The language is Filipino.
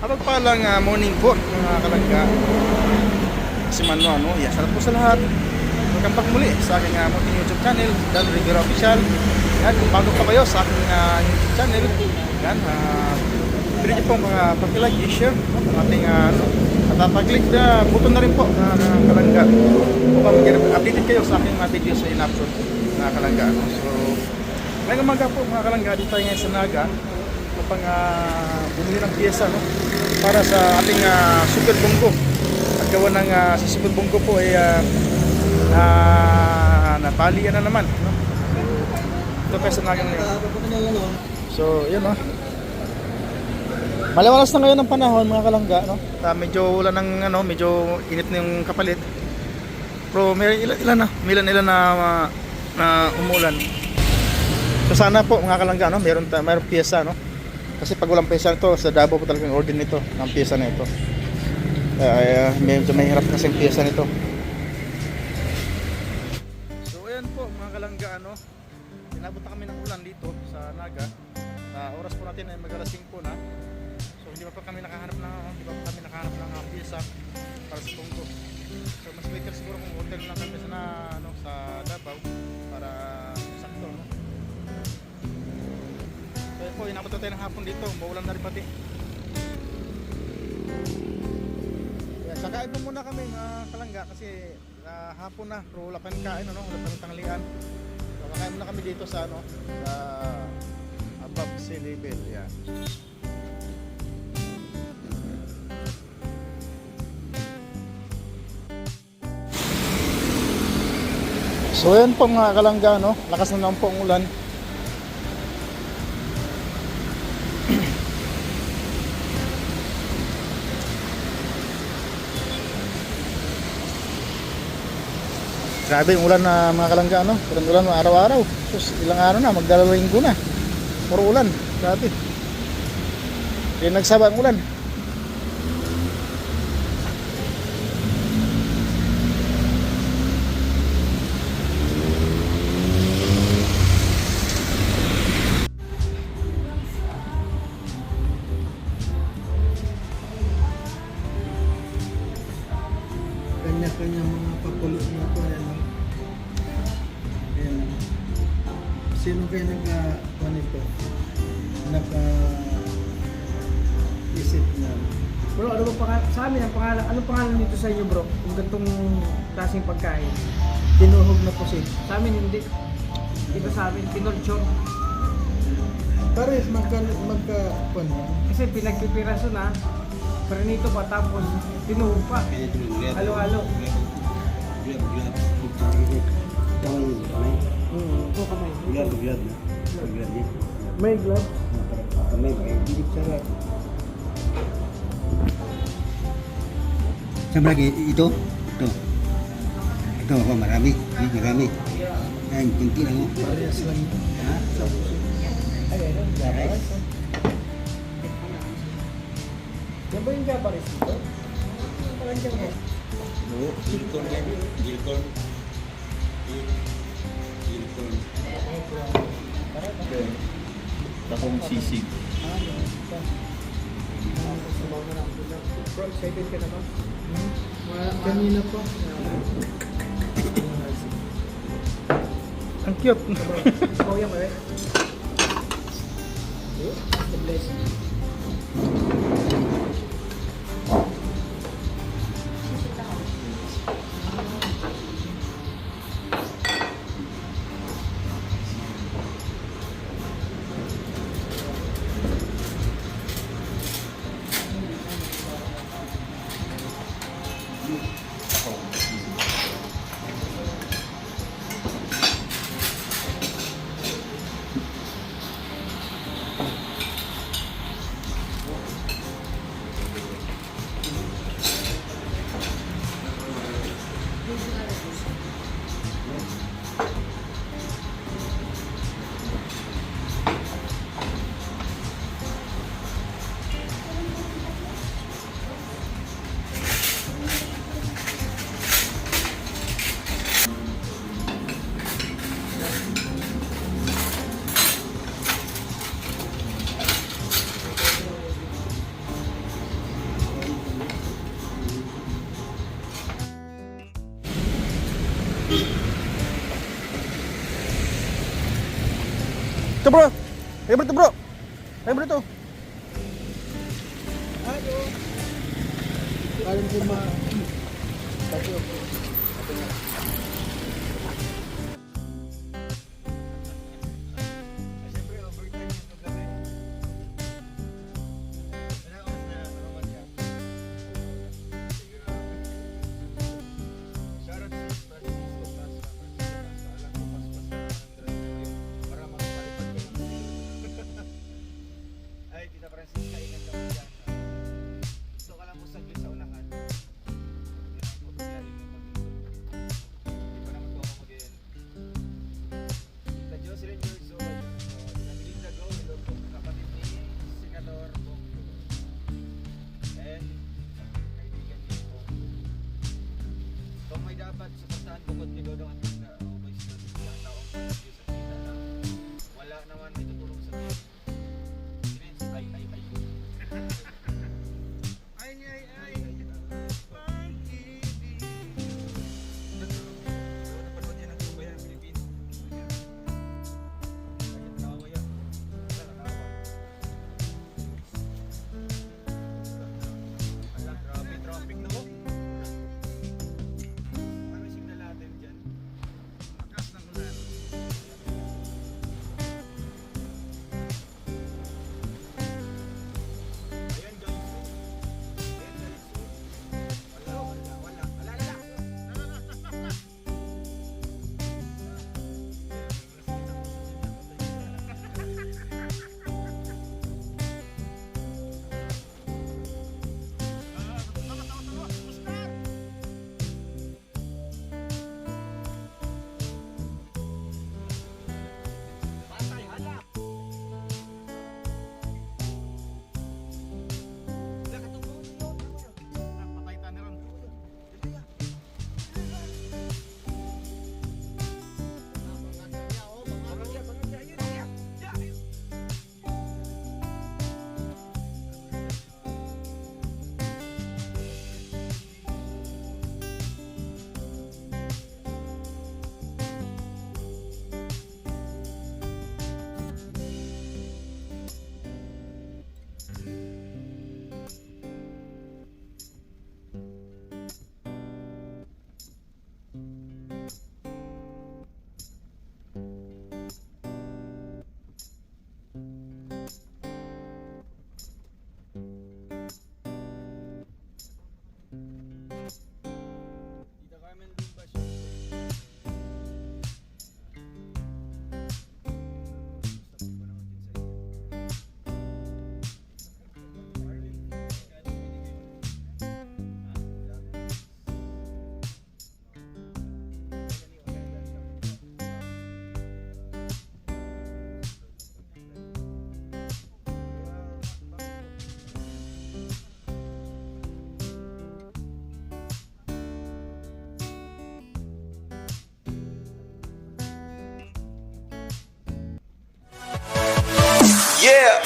Mapagpalang morning po mga kalangga. Kasi ano, salat po sa lahat. Welcome back muli sa aking munting YouTube channel, Dan Rivera Official. Yan, kung bago ka kayo sa aking YouTube channel, yan, pwede niyo pong pag-like, i-share ang ating at click na button na rin po mga kalangga upang updated kayo sa aking mga videos sa in-upload mga kalangga. So, ngayong umaga po mga kalangga, dito tayo ngayon sa Naga upang bumili ng piyesa para sa ating super bunggo. At gawa ng sa super bunggo po ay napalian na naman. Ito pa sa Naga ngayon. So yun maliwalas na ngayon ng panahon mga kalangga, medyo wala ng medyo init na yung kapalit. Pero may ilan na umulan. So sana po mga kalangga mayroon piyesa kasi pag walang piyesa nito sa Davao po talagang order nito ng piyesa na ito. Medyo mahirap kasi yung piyesa nito. So ayan po mga kalangga, inabot na kami ng ulan dito sa Naga. Oras po natin ay mag-alas 5 na. So hindi pa kami nakahanap ng piyesa para sa Tunggo. So mas later siguro kung order na kami sa Davao para sakto Kaya po inabot na tayo ng hapon dito, maulan na rin pati. Sakain po muna kami mga kalangga kasi hapon na, pero wala pa rin kain, wala pa rin tanghalian. So kakain muna kami dito sa sa above sea level. Yan. So yan po mga kalangga, lakas na naman po ang ulan. Grabe yung ulan na mga kalangga, ulan araw-araw. Tapos ilang araw na, magdalawang linggo na. Puro ulan, grabe. Hindi nagsaba ang ulan. Kanya-kanya mga pakulo na po yan. Ayan. Sino kayo nito? Nag-isip na. Bro, ano ba pangalan? Sa amin, ang pangalan, anong pangalan nito sa inyo bro? Kung ganitong klaseng pagkain. Tinuhog na po siya. Sa amin hindi. Ito sa amin, pinolchon. Pares, magka Kasi pinagpipiraso na, prinito pa tapos tinuhog pa. Halo-halo. Ito kamay. May glove. Sama lagi itu apa marami marami yang tinggi lang mo Pares lang. Yan ba yung Japanese dito? Parang dyan mo. Gilcon. Takong sisig. Bro, excited ka na ba? Kanina po. Ang cute. Oh, yan ba eh? The blessing. Ito bro. Favorite to bro. Favorite to. Parang kuma. Ay, Tita Francisca, ingat ka mo dyan. Gusto ka lang mo saglit sa unahan. Hindi pa naman po ako mag-iin. Tita Jocelyn Urso, Tita Melinda Go, hello po kapatid ni Senador Bongo. And kaibigan niyo po. Kung may dapat suportahan bukod ni Dodong at Tita, may sinasabi ang taong pag-ibig sa Tita na wala naman may tutulong sa Tita. Yeah.